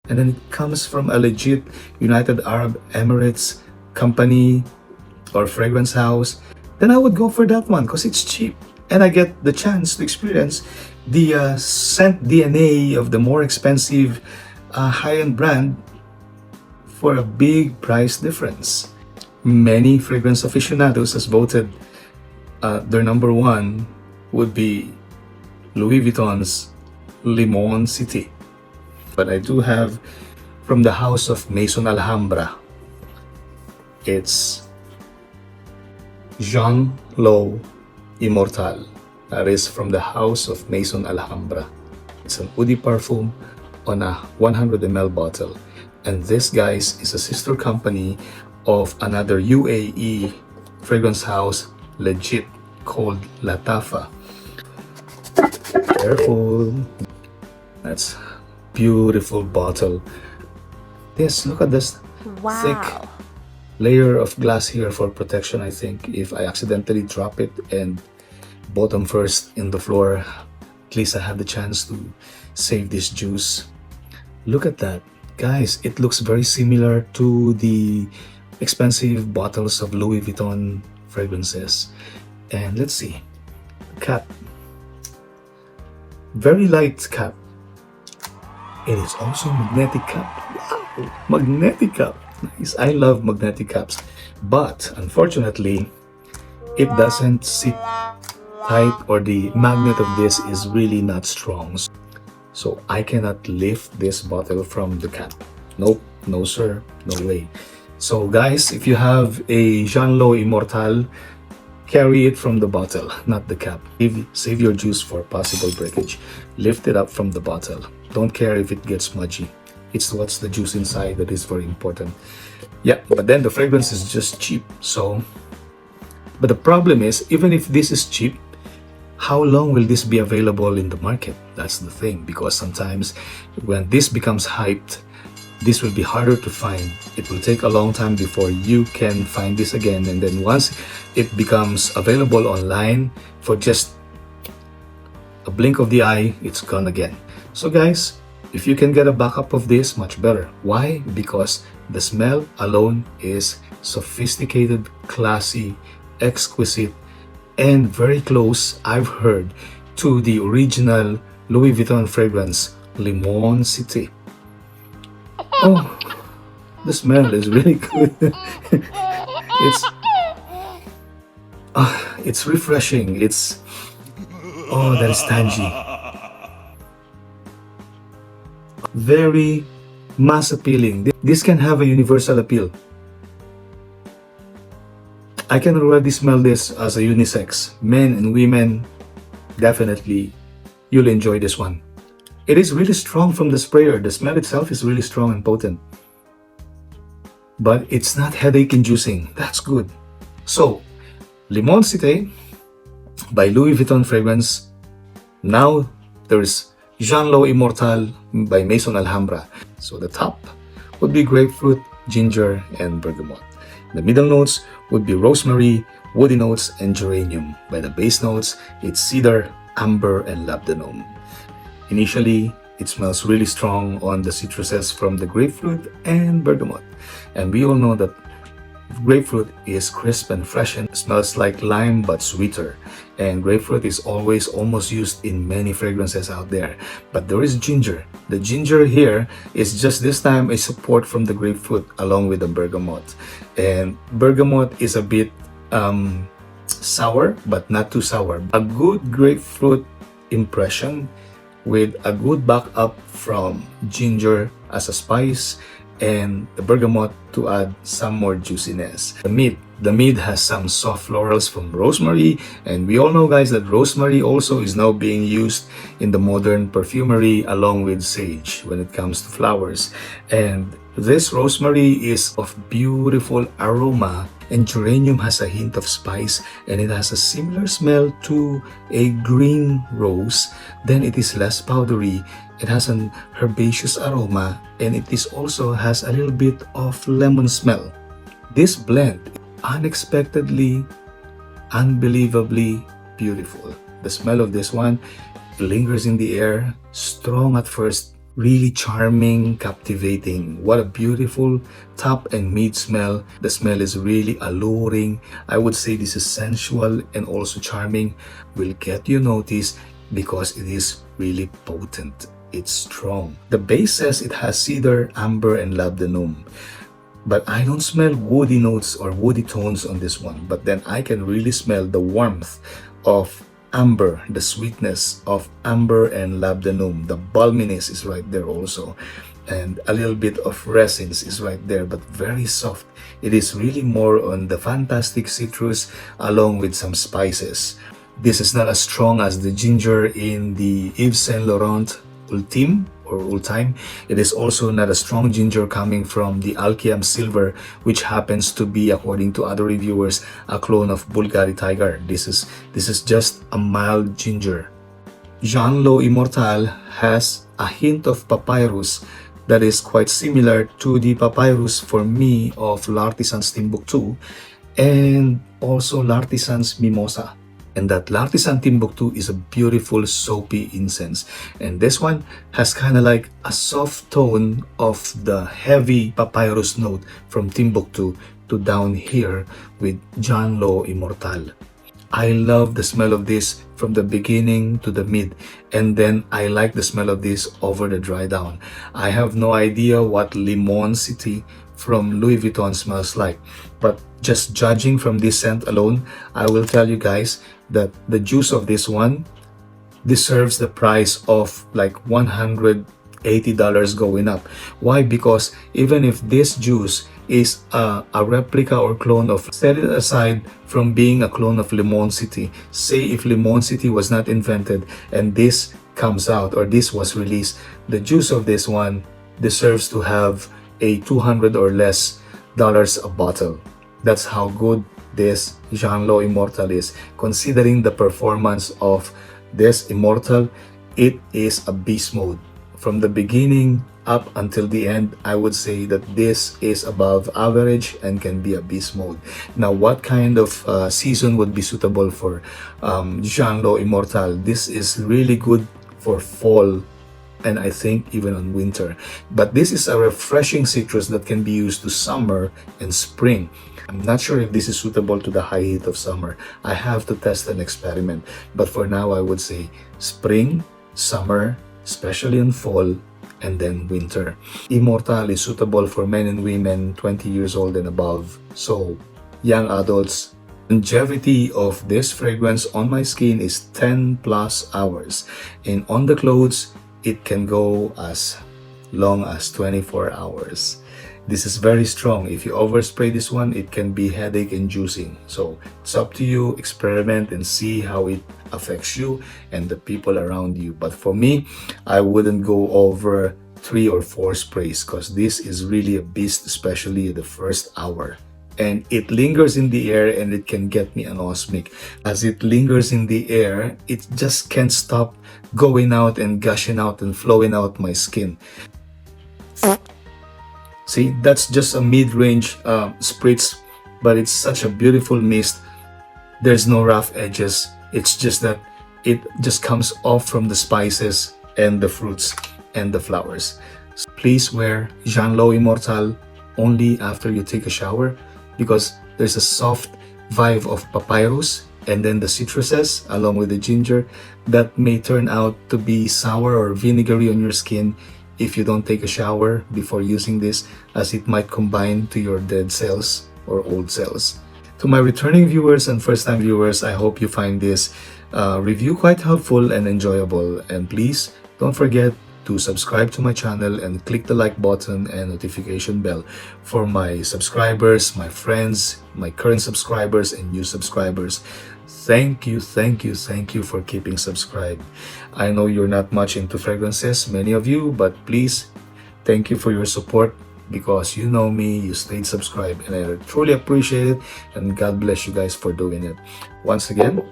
and then it comes from a legit United Arab Emirates company or fragrance house, then I would go for that one because it's cheap and I get the chance to experience the scent DNA of the more expensive high-end brand for a big price difference. Many fragrance aficionados has voted their number one would be Louis Vuitton's Limon City. But I do have from the house of Maison Alhambra. It's Jean Lowe Immortal. That is from the house of Maison Alhambra. It's an Eau de Parfum on a 100 ml bottle. And this, guys, is a sister company of another UAE fragrance house, legit, called Latafa. Careful. That's beautiful bottle. Yes, look at this thick layer of glass here for protection. I think if I accidentally drop it and bottom first in the floor, at least I have the chance to save this juice. Look at that, guys. It looks very similar to the expensive bottles of Louis Vuitton fragrances. And let's see, cap, very light cap. It is also magnetic cap. Wow, magnetic cap. Nice. I love magnetic caps, but unfortunately it doesn't sit tight, or the magnet of this is really not strong, so I cannot lift this bottle from the cap. Nope, no sir, no way. So guys, if you have a Jean Lowe Immortal, carry it from the bottle, not the cap. Save your juice for possible breakage. Lift it up from the bottle. Don't care if it gets smudgy. It's what's the juice inside that is very important. Yeah, but then the fragrance is just cheap. So, but the problem is, even if this is cheap, how long will this be available in the market? That's the thing, because sometimes when this becomes hyped, this will be harder to find. It will take a long time before you can find this again, and then once it becomes available online, for just a blink of the eye, it's gone again. So guys, if you can get a backup of this, much better. Why? Because the smell alone is sophisticated, classy, exquisite, and very close, I've heard, to the original Louis Vuitton fragrance, Limon City. Oh, the smell is really good. It's refreshing. That is tangy. Very mass appealing. This can have a universal appeal. I can already smell this as a unisex. Men and women, definitely, you'll enjoy this one. It is really strong from the sprayer. The smell itself is really strong and potent. But it's not headache-inducing. That's good. So, Limon Cité by Louis Vuitton fragrance. Now, there's Jean Lowe Immortal by Maison Alhambra. So the top would be grapefruit, ginger, and bergamot. The middle notes would be rosemary, woody notes, and geranium. By the base notes, it's cedar, amber, and labdanum. Initially, it smells really strong on the citruses from the grapefruit and bergamot. And we all know that grapefruit is crisp and fresh and smells like lime but sweeter. And grapefruit is always almost used in many fragrances out there. But there is ginger. The ginger here is just this time a support from the grapefruit along with the bergamot. And bergamot is a bit sour, but not too sour. A good grapefruit impression with a good backup from ginger as a spice and the bergamot to add some more juiciness. The mid has some soft florals from rosemary, and we all know, guys, that rosemary also is now being used in the modern perfumery along with sage when it comes to flowers. And this rosemary is of beautiful aroma, and geranium has a hint of spice, and it has a similar smell to a green rose. Then it is less powdery. It has an herbaceous aroma, and it is also has a little bit of lemon smell. This blend is unexpectedly, unbelievably beautiful. The smell of this one lingers in the air, strong at first, really charming, captivating. What a beautiful top and mid smell. The smell is really alluring. I would say this is sensual and also charming. Will get you noticed because it is really potent. It's strong. The base says it has cedar, amber, and labdanum. But I don't smell woody notes or woody tones on this one. But then I can really smell the warmth of amber, the sweetness of amber and labdanum. The balminess is right there also. And a little bit of resins is right there, but very soft. It is really more on the fantastic citrus along with some spices. This is not as strong as the ginger in the Yves Saint Laurent Ultime or Ultime. It is also not a strong ginger coming from the Alkiam Silver, which happens to be, according to other reviewers, a clone of Bulgari Tiger. This is just a mild ginger. Jean Lowe Immortal has a hint of papyrus that is quite similar to the papyrus for me of L'Artisan's Timbuktu and also L'Artisan's Mimosa. And that L'Artisan Timbuktu is a beautiful soapy incense. And this one has kind of like a soft tone of the heavy papyrus note from Timbuktu to down here with Jean Lowe Immortal. I love the smell of this from the beginning to the mid, and then I like the smell of this over the dry down. I have no idea what Limon City from Louis Vuitton smells like, but just judging from this scent alone, I will tell you guys that the juice of this one deserves the price of like $180 going up. Why? Because even if this juice is a replica or clone of, set it aside from being a clone of Limon City. Say if Limon City was not invented and this comes out or this was released, the juice of this one deserves to have a $200 or less a bottle. That's how good this Jean Lowe Immortal is. Considering the performance of this Immortal, it is a beast mode. From the beginning up until the end, I would say that this is above average and can be a beast mode. Now, what kind of season would be suitable for Jean Lowe Immortal? This is really good for fall and I think even on winter. But this is a refreshing citrus that can be used to summer and spring. I'm not sure if this is suitable to the high heat of summer. I have to test and experiment. But for now, I would say spring, summer, especially in fall, and then winter. Immortal is suitable for men and women 20 years old and above. So, young adults. Longevity of this fragrance on my skin is 10 plus hours. And on the clothes, it can go as long as 24 hours. This is very strong. If you overspray this one, it can be headache inducing. So it's up to you. Experiment and see how it affects you and the people around you. But for me, I wouldn't go over 3 or 4 sprays because this is really a beast, especially the first hour. And it lingers in the air and it can get me anosmic. As it lingers in the air, it just can't stop going out and gushing out and flowing out my skin. See, that's just a mid-range spritz, but it's such a beautiful mist. There's no rough edges. It's just that it just comes off from the spices and the fruits and the flowers. So please wear Jean Lowe Immortal only after you take a shower, because there's a soft vibe of papyrus and then the citruses along with the ginger that may turn out to be sour or vinegary on your skin if you don't take a shower before using this, as it might combine to your dead cells or old cells. To my returning viewers and first-time viewers, I hope you find this review quite helpful and enjoyable. And please don't forget to subscribe to my channel and click the like button and notification bell for my subscribers, my friends, my current subscribers and new subscribers. Thank you for keeping subscribed. I know you're not much into fragrances, many of you, but please, thank you for your support, because you know me, you stayed subscribed, and I truly appreciate it, and God bless you guys for doing it. Once again,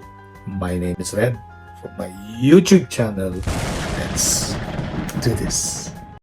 my name is Red from my YouTube channel. Let's do this.